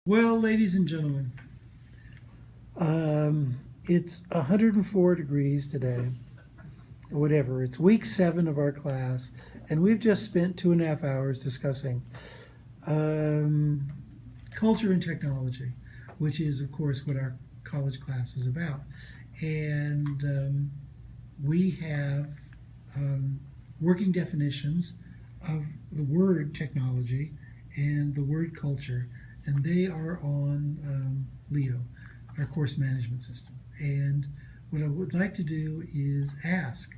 Well, ladies and gentlemen, it's 104 degrees today, or whatever. It's week 7 of our class, and we've just spent 2.5 hours discussing culture and technology, which is, of course, what our college class is about. And we have working definitions of the word technology and the word culture, and they are on Leo, our course management system. And what I would like to do is ask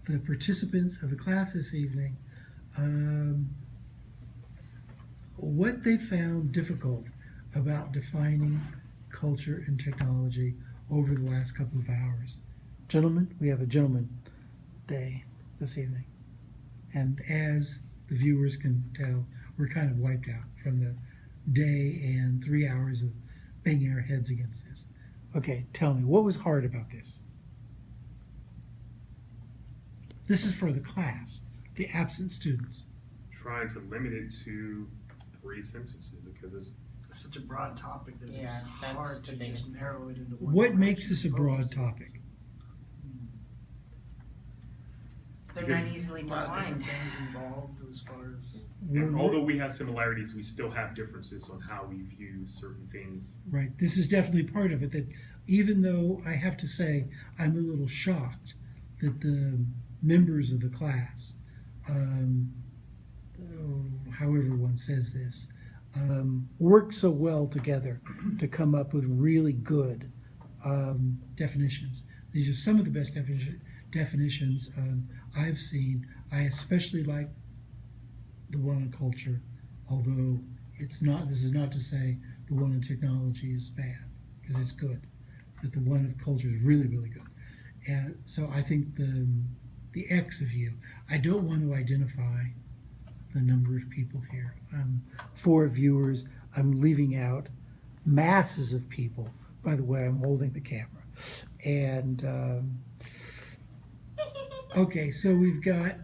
the participants of the class this evening what they found difficult about defining culture and technology over the last couple of hours. Gentlemen, we have a gentleman day this evening. And as the viewers can tell, we're kind of wiped out from the day and 3 hours of banging our heads against this. Okay, tell me, what was hard about this? This is for the class, the absent students. Trying to limit it to 3 sentences because it's such a broad topic that it's that's hard to the thing. just narrow it into one. What direction makes this a and broad focus. topic? They're not easily A lot of different defined. things involved as far as and although we have similarities, we still have differences on how we view certain things. Right, this is definitely part of it, that even though I have to say I'm a little shocked that the members of the class, however one says this, work so well together to come up with really good definitions. These are some of the best definitions I've seen. I especially like the one on culture, although it's not. This is not to say the one on technology is bad, because it's good, but the one of culture is really, really good. And so I think the X of you. I don't want to identify the number of people here. 4 viewers. I'm leaving out masses of people. By the way, I'm holding the camera. And okay, so we've got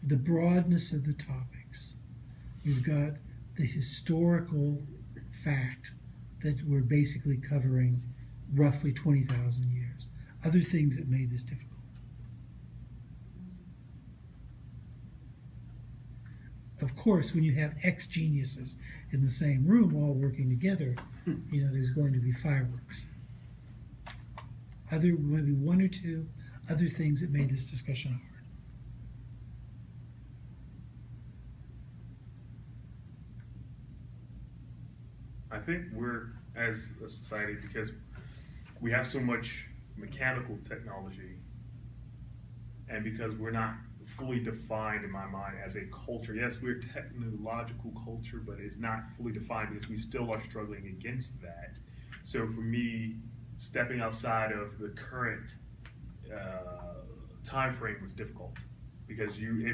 the broadness of the topics. We've got the historical fact that we're basically covering roughly 20,000 years. Other things that made this difficult. Of course, when you have X geniuses in the same room all working together, there's going to be fireworks. Maybe 1 or 2 other things that made this discussion hard. I think we're, as a society, because we have so much mechanical technology, and because we're not fully defined in my mind as a culture. Yes, we're a technological culture, but it's not fully defined because we still are struggling against that. So for me, stepping outside of the current time frame was difficult because you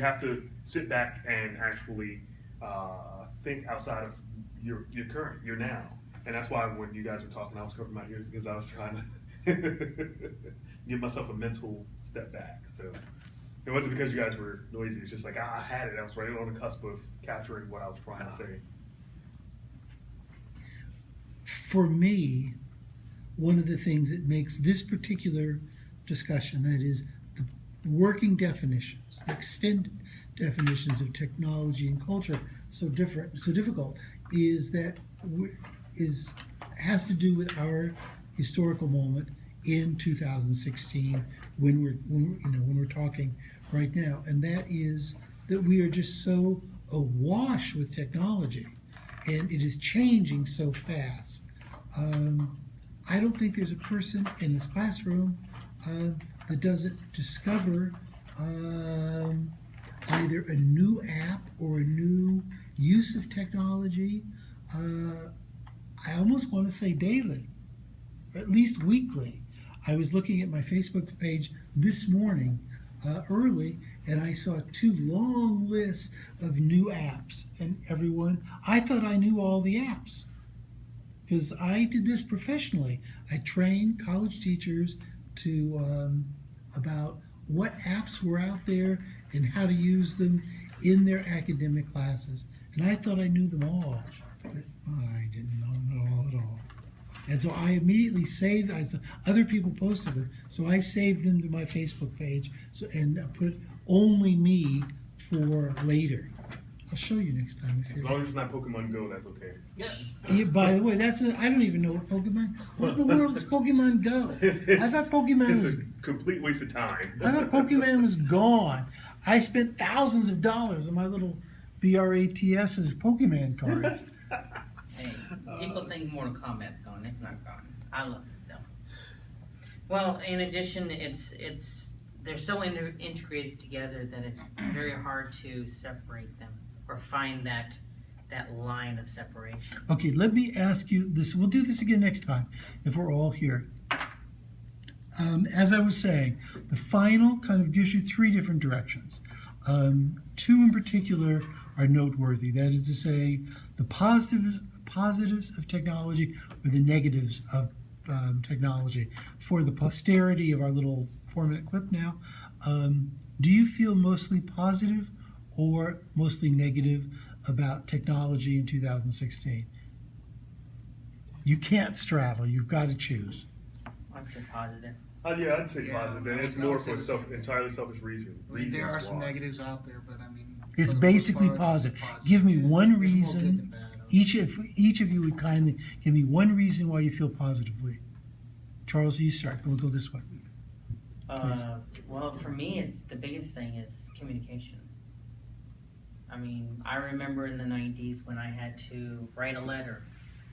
have to sit back and actually think outside of your now. And that's why when you guys were talking, I was covering my ears because I was trying to give myself a mental step back. So it wasn't because you guys were noisy. It's just like I had it. I was right on the cusp of capturing what I was trying to say. For me, one of the things that makes this particular discussion, that is the working definitions, the extended definitions of technology and culture, so difficult, is that has to do with our historical moment in 2016 when we're talking right now, and that is that we are just so awash with technology, and it is changing so fast. I don't think there's a person in this classroom that doesn't discover either a new app or a new use of technology. I almost want to say daily, at least weekly. I was looking at my Facebook page this morning early, and I saw 2 long lists of new apps, and I thought I knew all the apps because I did this professionally. I trained college teachers about what apps were out there and how to use them in their academic classes. and I thought I knew them all. But I didn't know them all at all. And so I immediately saved. I saw other people posted them, so I saved them to my Facebook page. So and I put only me for later. I'll show you next time if As you're. long as it's not Pokemon Go, that's okay. Yeah, by the way, I don't even know what Pokemon. What in the world is Pokemon Go? I thought Pokemon It's was. a complete waste of time. I thought Pokemon was gone. I spent thousands of dollars on my little BRATS's Pokemon cards. Hey, people think Mortal Kombat's gone. It's not gone. I love it still. Well, in addition, it's they're so integrated together that it's very hard to separate them or find that line of separation. Okay, let me ask you this. We'll do this again next time if we're all here. As I was saying, the final kind of gives you three different directions. Two in particular are noteworthy. That is to say, the positives of technology or the negatives of technology. For the posterity of our little 4-minute clip now, do you feel mostly positive or mostly negative about technology in 2016? You can't straddle. You've got to choose. I'd say positive. Yeah, I'd say Yeah, positive, and I it's would more say for the same thing. entirely selfish reasons. I mean, there are some why. negatives out there, but I mean, It's for the most basically part, positive. it's positive. Give me Yeah, one there's more good reason. than bad. Each of you would kindly give me one reason why you feel positively. Charles, you start. We'll go this way. Well, for me, it's the biggest thing is communication. I mean, I remember in the 90s when I had to write a letter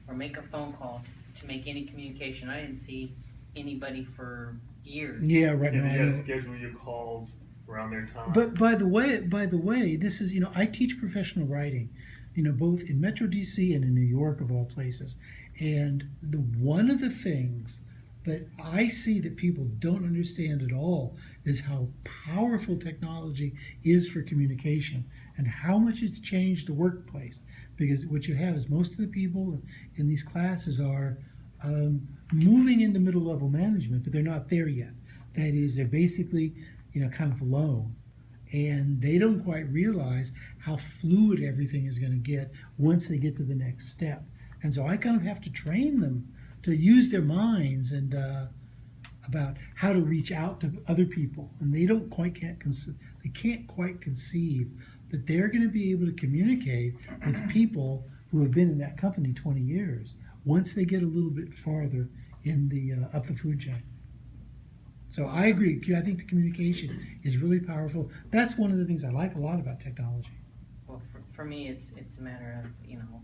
or make a phone call to make any communication. I didn't see anybody for years. Yeah, right And now. you I gotta know. schedule your calls around their time. But by the way, this is I teach professional writing, both in Metro DC and in New York of all places, and one of the things that I see that people don't understand at all is how powerful technology is for communication and how much it's changed the workplace. Because what you have is most of the people in these classes are moving into middle level management, but they're not there yet. That is, they're basically kind of alone. And they don't quite realize how fluid everything is going to get once they get to the next step. And so I kind of have to train them to use their minds and about how to reach out to other people. And they can't quite conceive that they're going to be able to communicate with people who have been in that company 20 years once they get a little bit farther in the up the food chain. So I agree. I think the communication is really powerful. That's one of the things I like a lot about technology. Well, for me, it's a matter of,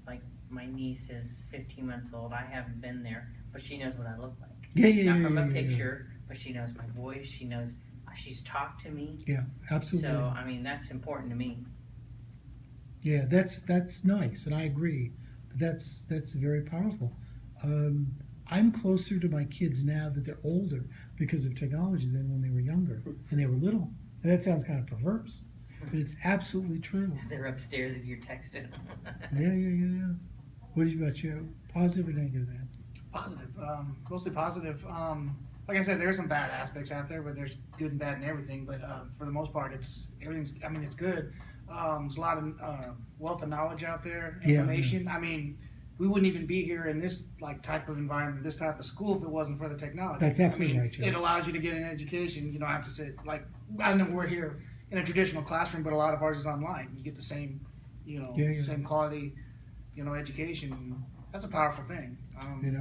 like my niece is 15 months old. I haven't been there, but she knows what I look like. Not from a picture, but she knows my voice. She knows, she's talked to me. Yeah, absolutely. So, I mean, that's important to me. Yeah, that's nice, and I agree. That's very powerful. I'm closer to my kids now that they're older because of technology than when they were younger and they were little. And that sounds kind of perverse, but it's absolutely true. They're upstairs if you're texting. Yeah. What about you? Positive or negative, man? Positive, mostly positive. Like I said, there are some bad aspects out there, but there's good and bad in everything. But for the most part, it's good. There's a lot of wealth of knowledge out there, information. I mean, we wouldn't even be here in this type of environment, this type of school, if it wasn't for the technology. That's absolutely right, Joe. It allows you to get an education. You don't have to sit I know we're here in a traditional classroom, but a lot of ours is online. You get the same, same quality, education. That's a powerful thing.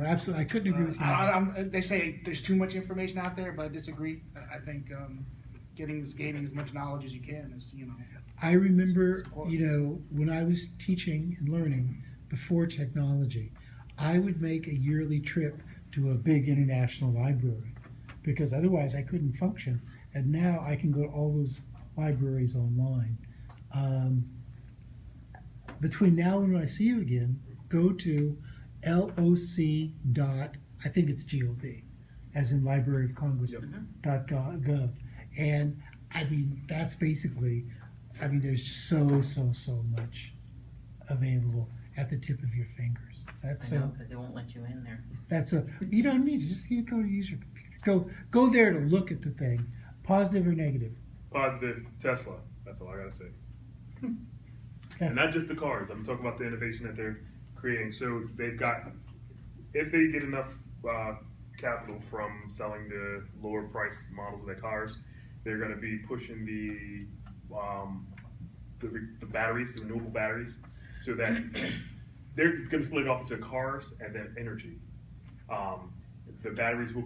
Absolutely. I couldn't agree with you. They say there's too much information out there, but I disagree. I think gaining as much knowledge as you can is, I remember, it's important. when I was teaching and learning before technology, I would make a yearly trip to a big international library because otherwise I couldn't function. And now I can go to all those libraries online. Between now and when I see you again, go to loc. I think it's gov, as in Library of Congress .gov. And I mean, that's basically, there's so much available at the tip of your fingers. That's I know, because they won't let you in there. you don't need to just go to use your computer. Go there to look at the thing. Positive or negative? Positive, Tesla. That's all I gotta say. and not just the cars. I'm talking about the innovation that they're creating. So they've got, if they get enough capital from selling the lower price models of their cars, they're going to be pushing the batteries, the renewable batteries, so that they're going to split it off into cars and then energy. The batteries will